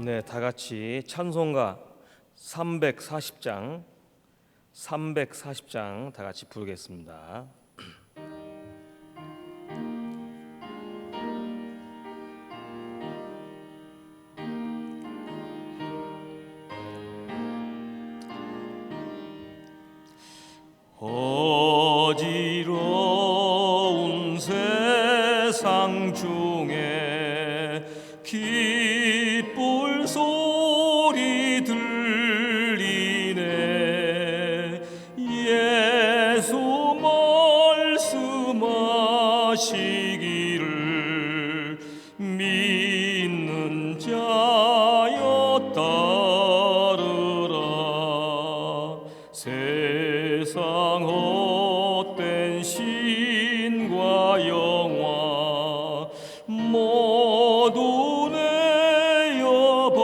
네, 다 같이 찬송가 340장 다 같이 부르겠습니다. 어지러운 세상 중에 기쁠 소리 들리네. 예수 말씀하시기를 믿는 자여 따르라. 세상 헛된 신과 영화 모두 내어버렸네.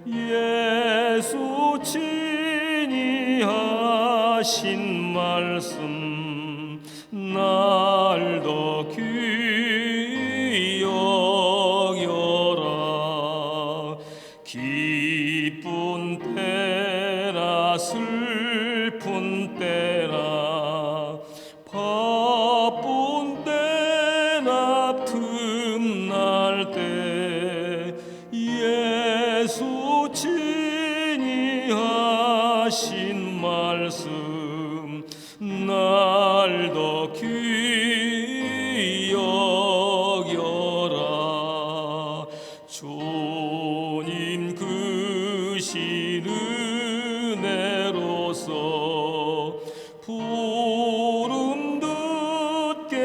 예수 친히 하신 말씀 날 더 귀히 여겨라. 기쁜 때나 슬픈 때나 바쁜 때나 틈날 때 예수 친히 하신 말씀 날 더 귀히 여겨라. 주님 크신 은혜로서 부름 듣게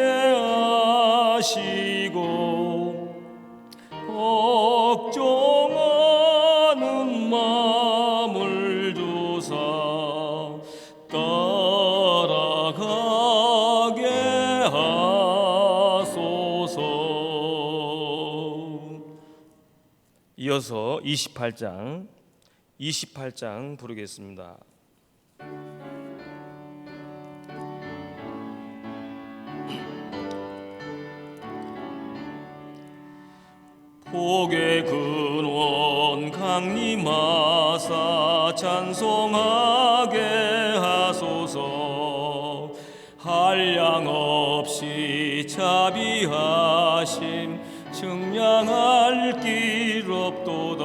하시고 걱정하는 마음을 주사 따라가게 하소서. 이어서 28장 부르겠습니다. 복의 근원 강림하사 찬송하게 하소서. 한량 없이 자비하심 측량할 길 없도다.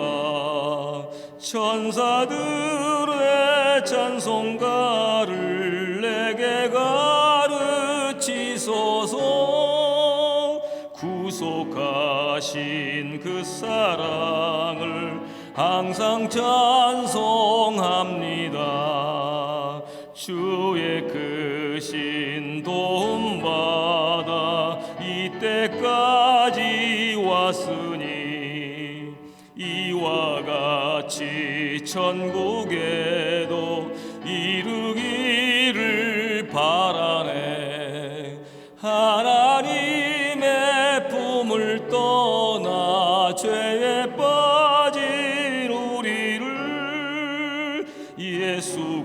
천사들의 찬송가를 내게 가르치소서. 구속하신 그 사랑을 항상 찬송합니다. 주의 크신 도움받아 이때까지 왔으니 이와 같이 천국에도 이르기를 바라네. 하나님의 품을 떠나 죄에 빠진 우리를 예수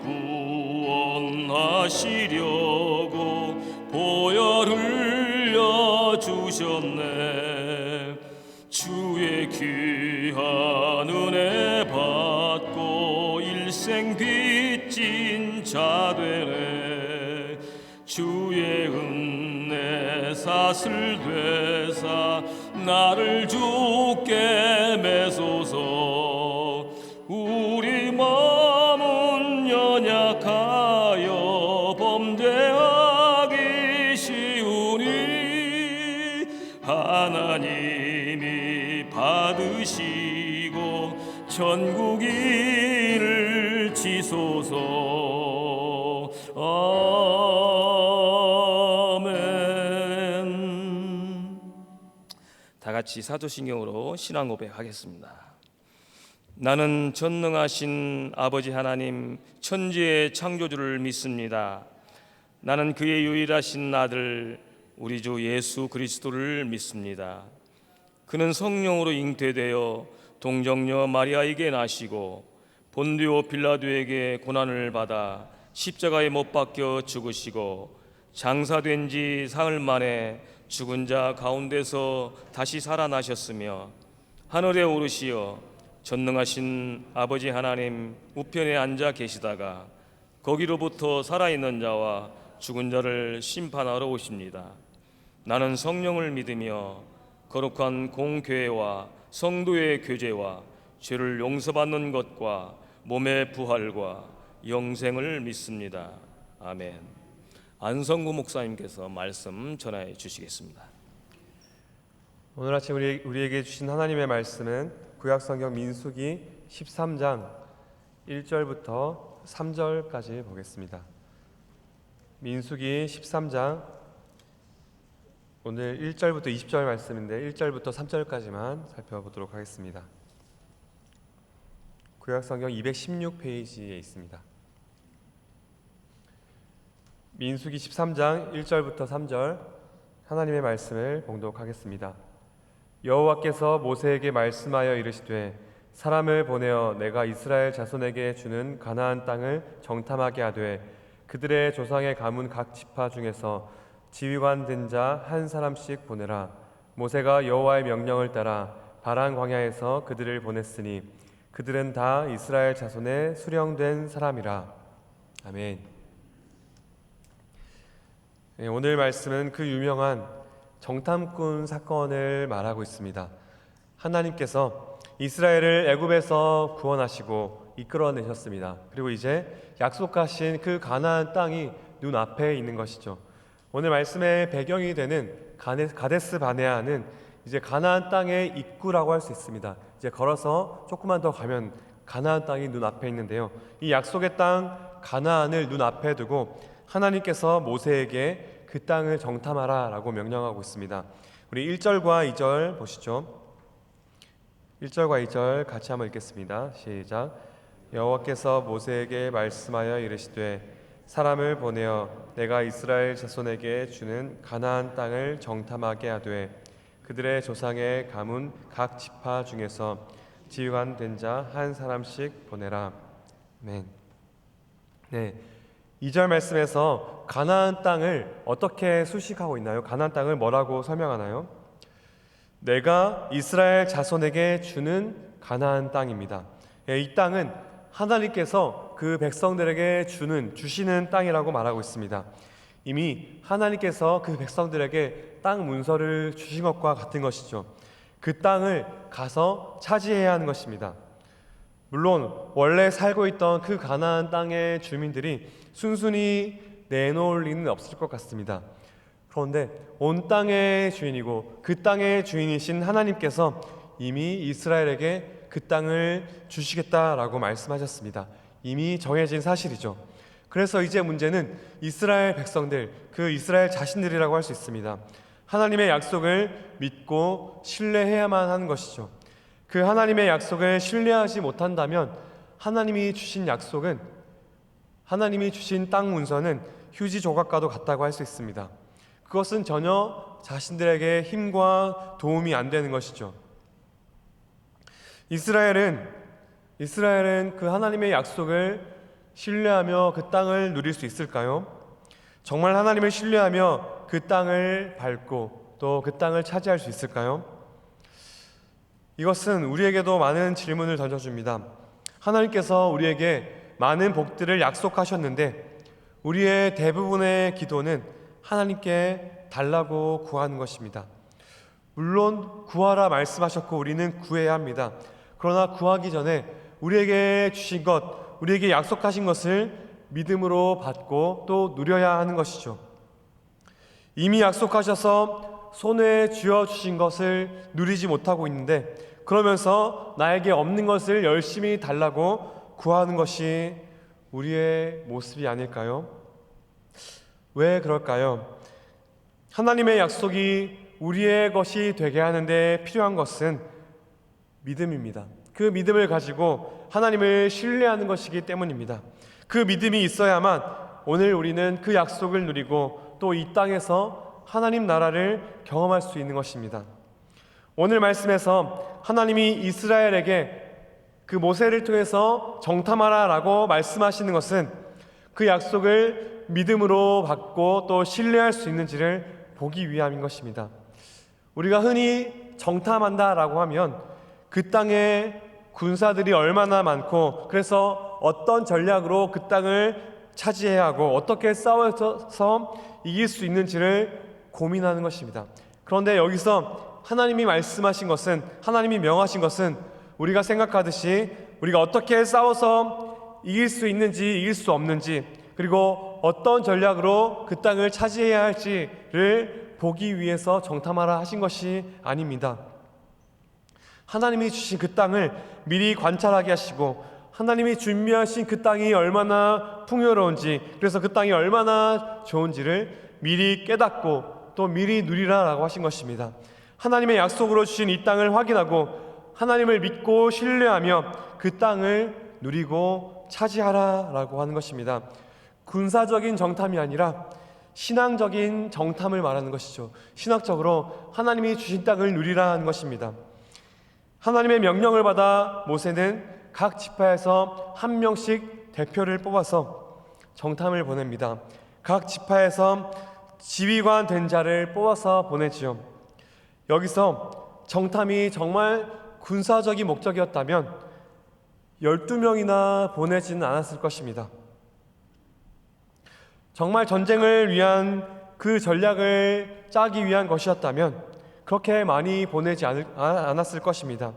구원하시려고 보혈 흘려 주셨네. 주의 귀한 은혜 받고 일생 빚진 자 되네. 주의 은혜 사슬 되사 나를 주께 매소서. 우리 마음은 연약하여 범죄하기 쉬우니 하나님이 받으시고 천국 일을 지소서. 아멘. 다 같이 사도신경으로 신앙 고백하겠습니다. 나는 전능하신 아버지 하나님 천지의 창조주를 믿습니다. 나는 그의 유일하신 아들 우리 주 예수 그리스도를 믿습니다. 그는 성령으로 잉태되어 동정녀 마리아에게 나시고 본디오 빌라도에게 고난을 받아 십자가에 못 박혀 죽으시고 장사된 지 사흘 만에 죽은 자 가운데서 다시 살아나셨으며 하늘에 오르시어 전능하신 아버지 하나님 우편에 앉아 계시다가 거기로부터 살아있는 자와 죽은 자를 심판하러 오십니다. 나는 성령을 믿으며 거룩한 공교회와 성도의 교제와 죄를 용서받는 것과 몸의 부활과 영생을 믿습니다. 아멘. 안성구 목사님께서 말씀 전해 주시겠습니다. 오늘 아침 우리에게 주신 하나님의 말씀은 구약성경 민수기 13장 1절부터 3절까지 보겠습니다. 민수기 13장 오늘 1절부터 20절 말씀인데 1절부터 3절까지만 살펴보도록 하겠습니다. 구약성경 216페이지에 있습니다. 민수기 13장 1절부터 3절 하나님의 말씀을 봉독하겠습니다. 여호와께서 모세에게 말씀하여 이르시되 사람을 보내어 내가 이스라엘 자손에게 주는 가나안 땅을 정탐하게 하되 그들의 조상의 가문 각 지파 중에서 지휘관 된 자 한 사람씩 보내라. 모세가 여호와의 명령을 따라 바란 광야에서 그들을 보냈으니 그들은 다 이스라엘 자손의 수령된 사람이라. 아멘. 오늘 말씀은 그 유명한 정탐꾼 사건을 말하고 있습니다. 하나님께서 이스라엘을 애굽에서 구원하시고 이끌어내셨습니다. 그리고 이제 약속하신 그 가나안 땅이 눈앞에 있는 것이죠. 오늘 말씀의 배경이 되는 가데스 바네아는 이제 가나안 땅의 입구라고 할 수 있습니다. 이제 걸어서 조금만 더 가면 가나안 땅이 눈앞에 있는데요. 이 약속의 땅 가나안을 눈앞에 두고 하나님께서 모세에게 그 땅을 정탐하라 라고 명령하고 있습니다. 우리 1절과 2절 보시죠. 1절과 2절 같이 한번 읽겠습니다. 시작. 여호와께서 모세에게 말씀하여 이르시되 사람을 보내어 내가 이스라엘 자손에게 주는 가나안 땅을 정탐하게 하되 그들의 조상의 가문 각 지파 중에서 지휘관 된 자 한 사람씩 보내라. 아멘. 네, 2절 말씀에서 가나안 땅을 어떻게 수식하고 있나요? 가나안 땅을 뭐라고 설명하나요? 내가 이스라엘 자손에게 주는 가나안 땅입니다. 이 땅은 하나님께서 그 백성들에게 주시는 땅이라고 말하고 있습니다. 이미 하나님께서 그 백성들에게 땅 문서를 주신 것과 같은 것이죠. 그 땅을 가서 차지해야 하는 것입니다. 물론 원래 살고 있던 그 가나안 땅의 주민들이 순순히 내놓을 리는 없을 것 같습니다. 그런데 온 땅의 주인이고 그 땅의 주인이신 하나님께서 이미 이스라엘에게 그 땅을 주시겠다라고 말씀하셨습니다. 이미 정해진 사실이죠. 그래서 이제 문제는 이스라엘 백성들, 그 이스라엘 자신들이라고 할 수 있습니다. 하나님의 약속을 믿고 신뢰해야만 하는 것이죠. 그 하나님의 약속을 신뢰하지 못한다면 하나님이 주신 약속은, 하나님이 주신 땅 문서는 휴지 조각과도 같다고 할 수 있습니다. 그것은 전혀 자신들에게 힘과 도움이 안 되는 것이죠. 이스라엘은 그 하나님의 약속을 신뢰하며 그 땅을 누릴 수 있을까요? 정말 하나님을 신뢰하며 그 땅을 밟고 또 그 땅을 차지할 수 있을까요? 이것은 우리에게도 많은 질문을 던져줍니다. 하나님께서 우리에게 많은 복들을 약속하셨는데 우리의 대부분의 기도는 하나님께 달라고 구하는 것입니다. 물론 구하라 말씀하셨고 우리는 구해야 합니다. 그러나 구하기 전에 우리에게 주신 것, 우리에게 약속하신 것을 믿음으로 받고 또 누려야 하는 것이죠. 이미 약속하셔서 손에 쥐어주신 것을 누리지 못하고 있는데 그러면서 나에게 없는 것을 열심히 달라고 구하는 것이 우리의 모습이 아닐까요? 왜 그럴까요? 하나님의 약속이 우리의 것이 되게 하는데 필요한 것은 믿음입니다. 그 믿음을 가지고 하나님을 신뢰하는 것이기 때문입니다. 그 믿음이 있어야만 오늘 우리는 그 약속을 누리고 또 이 땅에서 하나님 나라를 경험할 수 있는 것입니다. 오늘 말씀에서 하나님이 이스라엘에게 그 모세를 통해서 정탐하라 라고 말씀하시는 것은 그 약속을 믿음으로 받고 또 신뢰할 수 있는지를 보기 위함인 것입니다. 우리가 흔히 정탐한다라고 하면 그 땅에 군사들이 얼마나 많고 그래서 어떤 전략으로 그 땅을 차지해야 하고 어떻게 싸워서 이길 수 있는지를 고민하는 것입니다. 그런데 여기서 하나님이 말씀하신 것은, 하나님이 명하신 것은 우리가 생각하듯이 우리가 어떻게 싸워서 이길 수 있는지 이길 수 없는지, 그리고 어떤 전략으로 그 땅을 차지해야 할지를 보기 위해서 정탐하라 하신 것이 아닙니다. 하나님이 주신 그 땅을 미리 관찰하게 하시고 하나님이 준비하신 그 땅이 얼마나 풍요로운지, 그래서 그 땅이 얼마나 좋은지를 미리 깨닫고 또 미리 누리라라고 하신 것입니다. 하나님의 약속으로 주신 이 땅을 확인하고 하나님을 믿고 신뢰하며 그 땅을 누리고 차지하라라고 하는 것입니다. 군사적인 정탐이 아니라 신앙적인 정탐을 말하는 것이죠. 신학적으로 하나님이 주신 땅을 누리라는 것입니다. 하나님의 명령을 받아 모세는 각 지파에서 한 명씩 대표를 뽑아서 정탐을 보냅니다. 각 지파에서 지휘관 된 자를 뽑아서 보내지요. 여기서 정탐이 정말 군사적인 목적이었다면 12명이나 보내지는 않았을 것입니다. 정말 전쟁을 위한 그 전략을 짜기 위한 것이었다면 그렇게 많이 보내지 않았을 것입니다.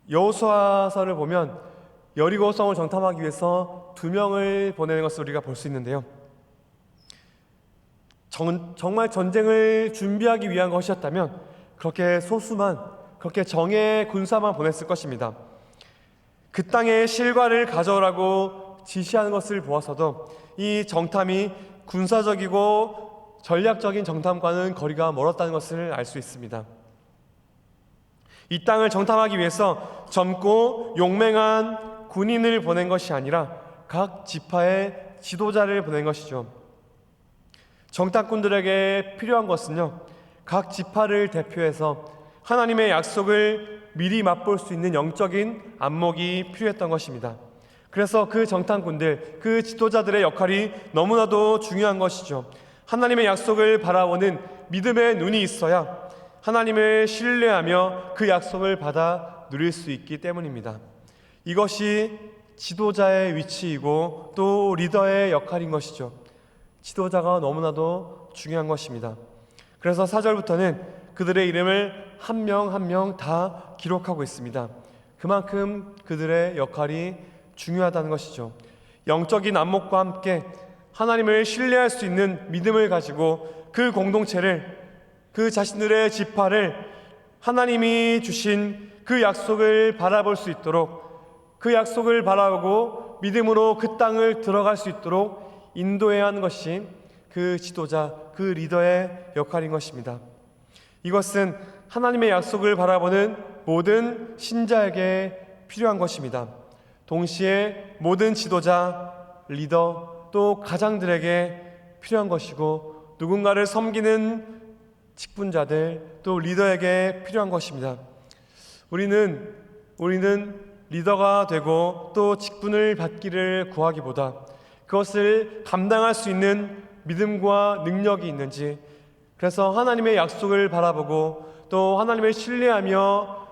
여호수아서를 보면 여리고성을 정탐하기 위해서 2명을 보내는 것을 우리가 볼 수 있는데요. 정말 전쟁을 준비하기 위한 것이었다면 그렇게 소수만, 그렇게 정예 군사만 보냈을 것입니다. 그 땅의 실과를 가져오라고 지시하는 것을 보아서도 이 정탐이 군사적이고 전략적인 정탐과는 거리가 멀었다는 것을 알 수 있습니다. 이 땅을 정탐하기 위해서 젊고 용맹한 군인을 보낸 것이 아니라 각 지파의 지도자를 보낸 것이죠. 정탐꾼들에게 필요한 것은요, 각 지파를 대표해서 하나님의 약속을 미리 맛볼 수 있는 영적인 안목이 필요했던 것입니다. 그래서 그 정탐꾼들, 그 지도자들의 역할이 너무나도 중요한 것이죠. 하나님의 약속을 바라보는 믿음의 눈이 있어야 하나님을 신뢰하며 그 약속을 받아 누릴 수 있기 때문입니다. 이것이 지도자의 위치이고 또 리더의 역할인 것이죠. 지도자가 너무나도 중요한 것입니다. 그래서 4절부터는 그들의 이름을 한 명 한 명 다 기록하고 있습니다. 그만큼 그들의 역할이 중요하다는 것이죠. 영적인 안목과 함께 하나님을 신뢰할 수 있는 믿음을 가지고 그 공동체를, 그 자신들의 지파를 하나님이 주신 그 약속을 바라볼 수 있도록, 그 약속을 바라보고 믿음으로 그 땅을 들어갈 수 있도록 인도해야 하는 것이 그 지도자, 그 리더의 역할인 것입니다. 이것은 하나님의 약속을 바라보는 모든 신자에게 필요한 것입니다. 동시에 모든 지도자, 리더, 또 가장들에게 필요한 것이고 누군가를 섬기는 직분자들, 또 리더에게 필요한 것입니다. 우리는 리더가 되고 또 직분을 받기를 구하기보다 그것을 감당할 수 있는 믿음과 능력이 있는지, 그래서 하나님의 약속을 바라보고 또 하나님을 신뢰하며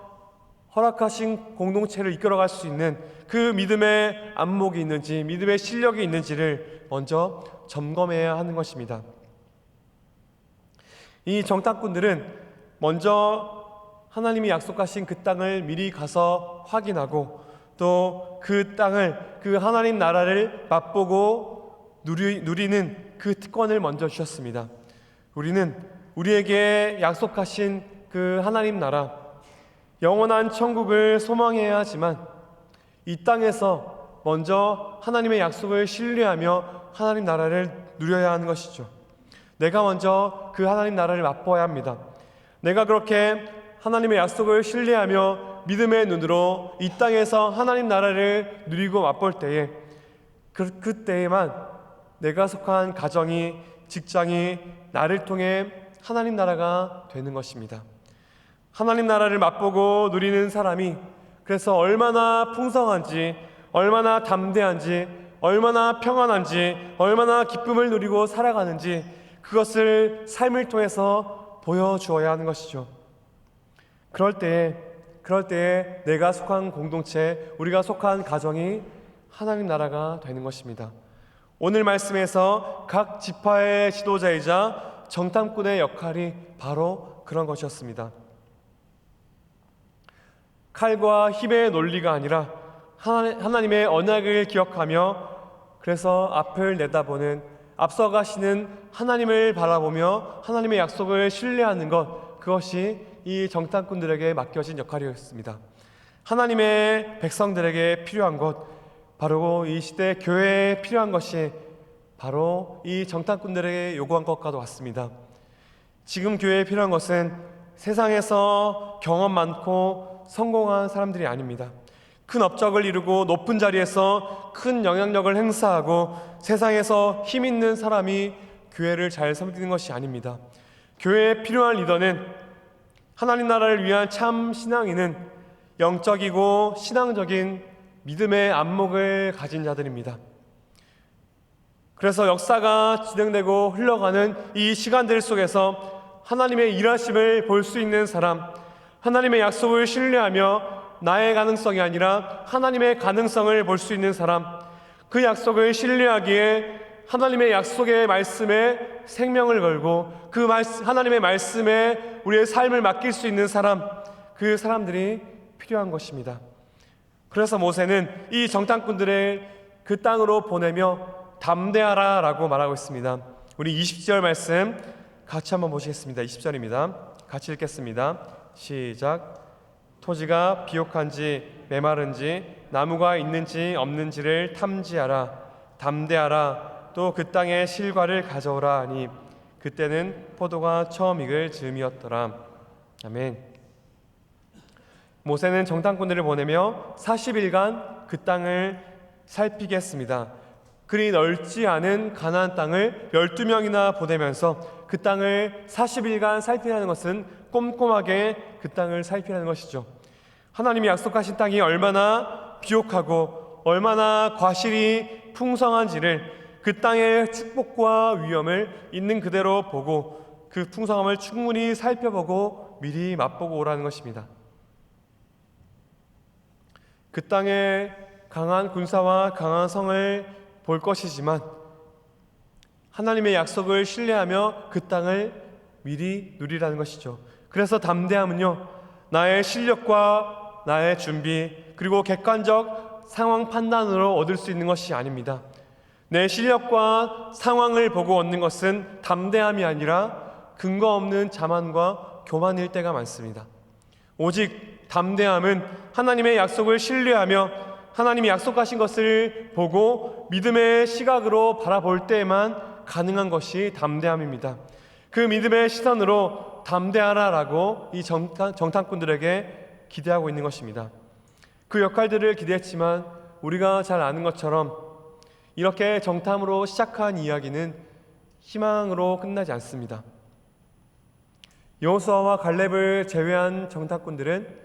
허락하신 공동체를 이끌어갈 수 있는 그 믿음의 안목이 있는지, 믿음의 실력이 있는지를 먼저 점검해야 하는 것입니다. 이 정탐꾼들은 먼저 하나님이 약속하신 그 땅을 미리 가서 확인하고 또 그 땅을, 그 하나님 나라를 맛보고 누리는 그 특권을 먼저 주셨습니다. 우리는 우리에게 약속하신 그 하나님 나라, 영원한 천국을 소망해야 하지만 이 땅에서 먼저 하나님의 약속을 신뢰하며 하나님 나라를 누려야 하는 것이죠. 내가 먼저 그 하나님 나라를 맛보아야 합니다. 내가 그렇게 하나님의 약속을 신뢰하며 믿음의 눈으로 이 땅에서 하나님 나라를 누리고 맛볼 때에 그때에만 내가 속한 가정이, 직장이 나를 통해 하나님 나라가 되는 것입니다. 하나님 나라를 맛보고 누리는 사람이 그래서 얼마나 풍성한지, 얼마나 담대한지, 얼마나 평안한지, 얼마나 기쁨을 누리고 살아가는지 그것을 삶을 통해서 보여주어야 하는 것이죠. 그럴 때에 내가 속한 공동체, 우리가 속한 가정이 하나님 나라가 되는 것입니다. 오늘 말씀에서 각 지파의 지도자이자 정탐꾼의 역할이 바로 그런 것이었습니다. 칼과 힘의 논리가 아니라 하나님의 언약을 기억하며 그래서 앞을 내다보는, 앞서가시는 하나님을 바라보며 하나님의 약속을 신뢰하는 것, 그것이 이 정탐꾼들에게 맡겨진 역할이었습니다. 하나님의 백성들에게 필요한 것, 바로 이 시대 교회에 필요한 것이 바로 이 정탐꾼들에게 요구한 것과도 같습니다. 지금 교회에 필요한 것은 세상에서 경험 많고 성공한 사람들이 아닙니다. 큰 업적을 이루고 높은 자리에서 큰 영향력을 행사하고 세상에서 힘 있는 사람이 교회를 잘 섬기는 것이 아닙니다. 교회에 필요한 리더는, 하나님 나라를 위한 참 신앙인은 영적이고 신앙적인 믿음의 안목을 가진 자들입니다. 그래서 역사가 진행되고 흘러가는 이 시간들 속에서 하나님의 일하심을 볼 수 있는 사람, 하나님의 약속을 신뢰하며 나의 가능성이 아니라 하나님의 가능성을 볼 수 있는 사람, 그 약속을 신뢰하기에 하나님의 약속의 말씀에 생명을 걸고 그 하나님의 말씀에 우리의 삶을 맡길 수 있는 사람, 그 사람들이 필요한 것입니다. 그래서 모세는 이 정탐꾼들을 그 땅으로 보내며 담대하라 라고 말하고 있습니다. 우리 20절 말씀 같이 한번 보시겠습니다. 20절입니다. 같이 읽겠습니다. 시작. 토지가 비옥한지 메마른지 나무가 있는지 없는지를 탐지하라. 담대하라. 또 그 땅의 실과를 가져오라 하니 그때는 포도가 처음 익을 즈음이었더라. 아멘. 모세는 정탐꾼들을 보내며 40일간 그 땅을 살피게 했습니다. 그리 넓지 않은 가나안 땅을 12명이나 보내면서 그 땅을 40일간 살피라는 것은 꼼꼼하게 그 땅을 살피라는 것이죠. 하나님이 약속하신 땅이 얼마나 비옥하고 얼마나 과실이 풍성한지를, 그 땅의 축복과 위엄을 있는 그대로 보고 그 풍성함을 충분히 살펴보고 미리 맛보고 오라는 것입니다. 그 땅에 강한 군사와 강한 성을 볼 것이지만 하나님의 약속을 신뢰하며 그 땅을 미리 누리라는 것이죠. 그래서 담대함은요, 나의 실력과 나의 준비 그리고 객관적 상황 판단으로 얻을 수 있는 것이 아닙니다. 내 실력과 상황을 보고 얻는 것은 담대함이 아니라 근거 없는 자만과 교만일 때가 많습니다. 오직 담대함은 하나님의 약속을 신뢰하며 하나님이 약속하신 것을 보고 믿음의 시각으로 바라볼 때에만 가능한 것이 담대함입니다. 그 믿음의 시선으로 담대하라라고 이 정탐꾼들에게 기대하고 있는 것입니다. 그 역할들을 기대했지만 우리가 잘 아는 것처럼 이렇게 정탐으로 시작한 이야기는 희망으로 끝나지 않습니다. 여호수아와 갈렙을 제외한 정탐꾼들은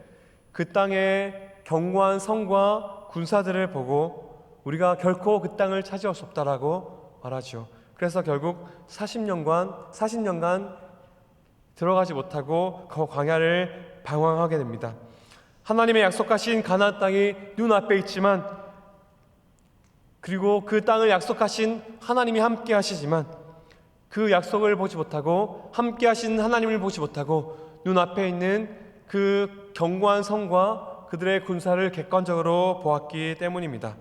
그 땅의 견고한 성과 군사들을 보고 우리가 결코 그 땅을 차지할 수 없다라고 말하죠. 그래서 결국 40년간 들어가지 못하고 그 광야를 방황하게 됩니다. 하나님의 약속하신 가나안 땅이 눈앞에 있지만, 그리고 그 땅을 약속하신 하나님이 함께 하시지만 그 약속을 보지 못하고 함께 하신 하나님을 보지 못하고 눈앞에 있는 그 견고한 성과 그들의 군사를 객관적으로 보았기 때문입니다.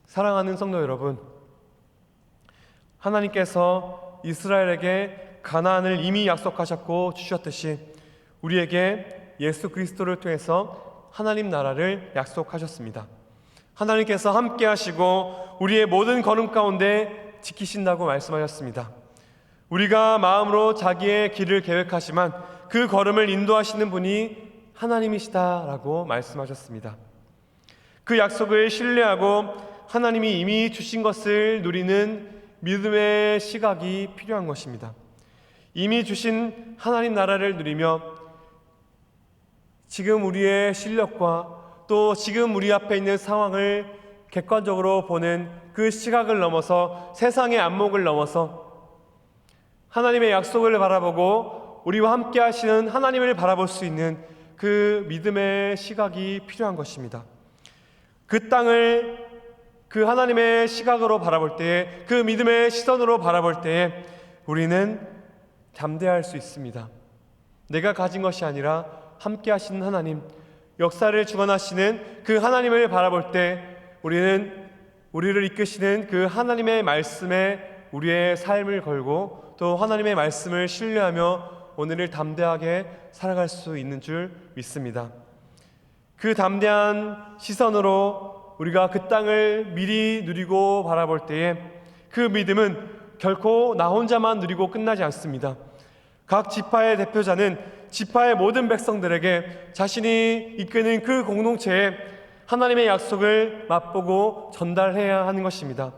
사랑하는 성도 여러분, 하나님께서 이스라엘에게 가나안을 이미 약속하셨고 주셨듯이 우리에게 예수 그리스도를 통해서 하나님 나라를 약속하셨습니다. 하나님께서 함께 하시고 우리의 모든 걸음 가운데 지키신다고 말씀하셨습니다. 우리가 마음으로 자기의 길을 계획하지만 그 걸음을 인도하시는 분이 하나님이시다라고 말씀하셨습니다. 그 약속을 신뢰하고 하나님이 이미 주신 것을 누리는 믿음의 시각이 필요한 것입니다. 이미 주신 하나님 나라를 누리며 지금 우리의 실력과 또 지금 우리 앞에 있는 상황을 객관적으로 보는 그 시각을 넘어서 세상의 안목을 넘어서 하나님의 약속을 바라보고 우리와 함께 하시는 하나님을 바라볼 수 있는 그 믿음의 시각이 필요한 것입니다. 그 땅을 그 하나님의 시각으로 바라볼 때에, 그 믿음의 시선으로 바라볼 때에 우리는 담대할 수 있습니다. 내가 가진 것이 아니라 함께 하시는 하나님, 역사를 주관하시는 그 하나님을 바라볼 때 우리는 우리를 이끄시는 그 하나님의 말씀에 우리의 삶을 걸고 또 하나님의 말씀을 신뢰하며 오늘을 담대하게 살아갈 수 있는 줄 믿습니다. 그 담대한 시선으로 우리가 그 땅을 미리 누리고 바라볼 때에 그 믿음은 결코 나 혼자만 누리고 끝나지 않습니다. 각 지파의 대표자는 지파의 모든 백성들에게 자신이 이끄는 그 공동체에 하나님의 약속을 맛보고 전달해야 하는 것입니다.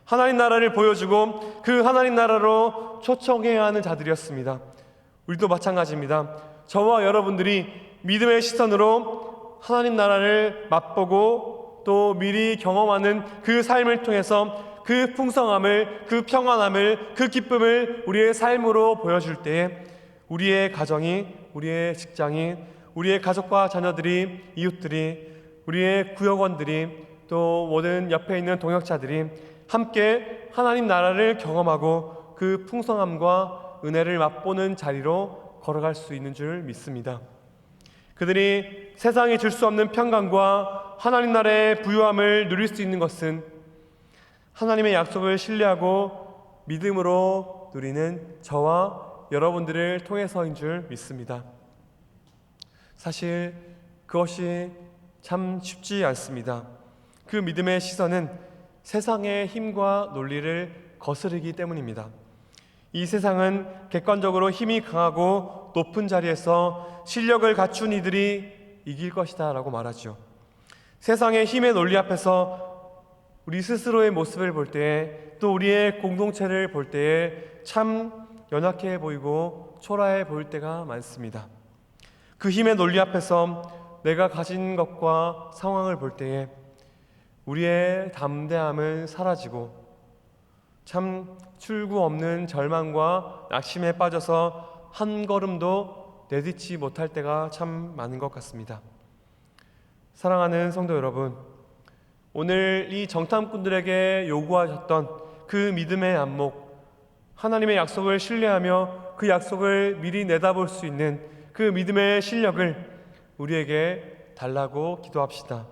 하나님 나라를 보여주고 그 하나님 나라로 초청해야 하는 자들이었습니다. 우리도 마찬가지입니다. 저와 여러분들이 믿음의 시선으로 하나님 나라를 맛보고 또 미리 경험하는 그 삶을 통해서 그 풍성함을, 그 평안함을, 그 기쁨을 우리의 삶으로 보여줄 때에 우리의 가정이, 우리의 직장이, 우리의 가족과 자녀들이, 이웃들이, 우리의 구역원들이, 또 모든 옆에 있는 동역자들이 함께 하나님 나라를 경험하고 그 풍성함과 은혜를 맛보는 자리로 걸어갈 수 있는 줄 믿습니다. 그들이 세상이 줄 수 없는 평강과 하나님 나라의 부유함을 누릴 수 있는 것은 하나님의 약속을 신뢰하고 믿음으로 누리는 저와 여러분들을 통해서인 줄 믿습니다. 사실 그것이 참 쉽지 않습니다. 그 믿음의 시선은 세상의 힘과 논리를 거스르기 때문입니다. 이 세상은 객관적으로 힘이 강하고 높은 자리에서 실력을 갖춘 이들이 이길 것이다 라고 말하죠. 세상의 힘의 논리 앞에서 우리 스스로의 모습을 볼 때에, 또 우리의 공동체를 볼 때에 참 연약해 보이고 초라해 보일 때가 많습니다. 그 힘의 논리 앞에서 내가 가진 것과 상황을 볼 때에 우리의 담대함은 사라지고 참 출구 없는 절망과 낙심에 빠져서 한 걸음도 내딛지 못할 때가 참 많은 것 같습니다. 사랑하는 성도 여러분, 오늘 이 정탐꾼들에게 요구하셨던 그 믿음의 안목, 하나님의 약속을 신뢰하며 그 약속을 미리 내다볼 수 있는 그 믿음의 실력을 우리에게 달라고 기도합시다.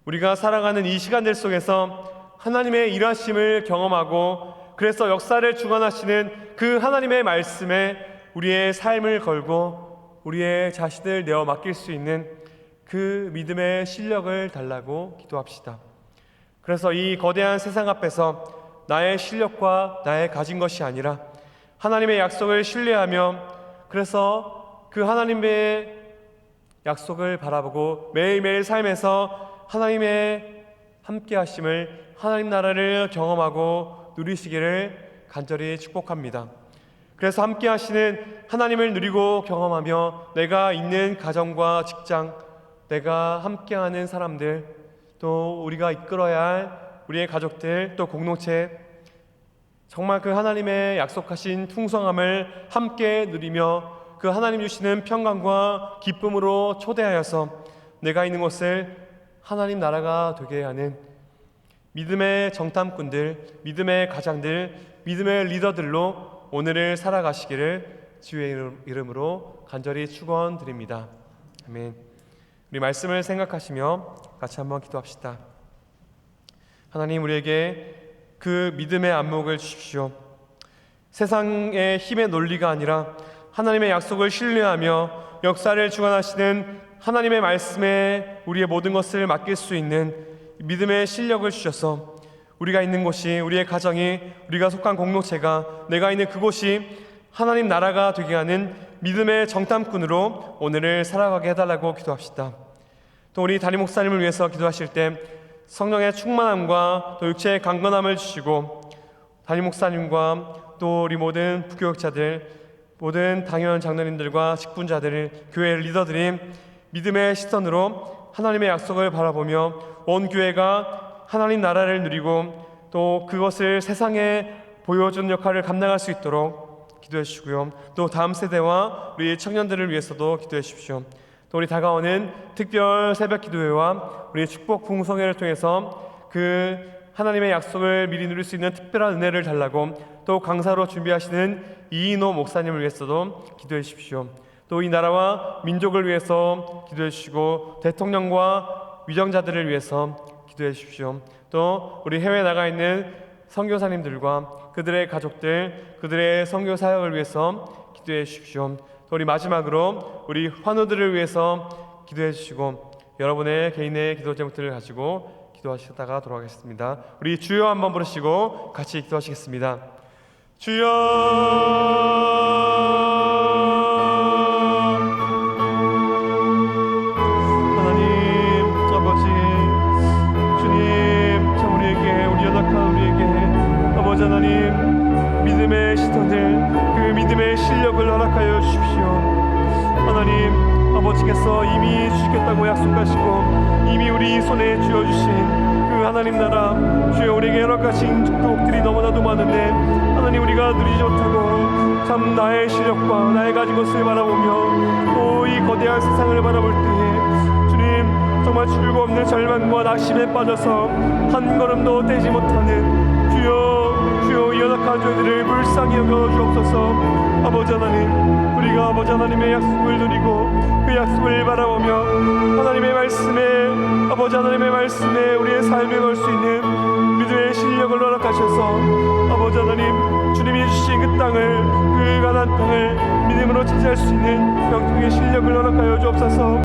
우리가 살아가는 이 시간들 속에서 하나님의 일하심을 경험하고 그래서 역사를 주관하시는 그 하나님의 말씀에 우리의 삶을 걸고 우리의 자신을 내어 맡길 수 있는 그 믿음의 실력을 달라고 기도합시다. 그래서 이 거대한 세상 앞에서 나의 실력과 나의 가진 것이 아니라 하나님의 약속을 신뢰하며 그래서 그 하나님의 약속을 바라보고 매일매일 삶에서 하나님의 함께 하심을, 하나님 나라를 경험하고 누리시기를 간절히 축복합니다. 그래서 함께 하시는 하나님을 누리고 경험하며 내가 있는 가정과 직장, 내가 함께하는 사람들, 또 우리가 이끌어야 할 우리의 가족들, 또 공동체, 정말 그 하나님의 약속하신 풍성함을 함께 누리며 그 하나님 주시는 평강과 기쁨으로 초대하여서 내가 있는 곳을 하나님 나라가 되게 하는 믿음의 정탐꾼들, 믿음의 가장들, 믿음의 리더들로 오늘을 살아가시기를 주의 이름으로 간절히 축원드립니다. 아멘. 우리 말씀을 생각하시며 같이 한번 기도합시다. 하나님, 우리에게 그 믿음의 안목을 주십시오. 세상의 힘의 논리가 아니라 하나님의 약속을 신뢰하며 역사를 주관하시는 하나님의 말씀에 우리의 모든 것을 맡길 수 있는 믿음의 실력을 주셔서 우리가 있는 곳이, 우리의 가정이, 우리가 속한 공동체가, 내가 있는 그곳이 하나님 나라가 되게 하는 믿음의 정탐꾼으로 오늘을 살아가게 해달라고 기도합시다. 또 우리 담임 목사님을 위해서 기도하실 때 성령의 충만함과 또 육체의 강건함을 주시고 담임 목사님과 또 우리 모든 부교육자들, 모든 당회원 장로님들과 직분자들, 교회 리더들이 믿음의 시선으로 하나님의 약속을 바라보며 온 교회가 하나님 나라를 누리고 또 그것을 세상에 보여주는 역할을 감당할 수 있도록 기도해 주시고요. 또 다음 세대와 우리 청년들을 위해서도 기도해 주십시오. 또 우리 다가오는 특별 새벽 기도회와 우리 축복 부흥성회를 통해서 그 하나님의 약속을 미리 누릴 수 있는 특별한 은혜를 달라고 또 강사로 준비하시는 이인호 목사님을 위해서도 기도해 주십시오. 또 이 나라와 민족을 위해서 기도해 주시고 대통령과 위정자들을 위해서 기도해 주십시오. 또 우리 해외에 나가 있는 선교사님들과 그들의 가족들, 그들의 선교 사역을 위해서 기도해 주십시오. 또 우리 마지막으로 우리 환우들을 위해서 기도해 주시고 여러분의 개인의 기도 제목들을 가지고 기도하시다가 돌아가겠습니다. 우리 주여 한번 부르시고 같이 기도하시겠습니다. 주여 하나님 아버지 주님 참 우리에게 우리 연약한 우리에게 아버지 하나님 믿음의 시선을 그 믿음의 실력을 허락하여 주십시오. 하나님 아버지께서 이미 주시겠다고 약속하시고 이미 우리 손에 쥐어주신 그 하나님 나라 주여 우리에게 허락하신 축복들이 너무나도 많은데 하나님 우리가 누리지 못하고 참 나의 실력과 나의 가진 것을 바라보며 또 이 거대한 세상을 바라볼 때에 주님 정말 출구 없는 절망과 낙심에 빠져서 한 걸음도 떼지 못하는 주여 이 연약한 저희들을 불쌍히 여겨 주옵소서. 아버지 하나님 우리가 아버지 하나님의 약속을 누리고 그 약속을 바라보며 하나님의 말씀에 아버지 하나님의 말씀에 우리의 삶을 걸 수 있는 믿음의 실력을 허락하셔서 아버지 하나님 주님이 주신 그 땅을 그 가나안 땅을 믿음으로 차지할 수 있는 영통의 실력을 허락하여 주옵소서.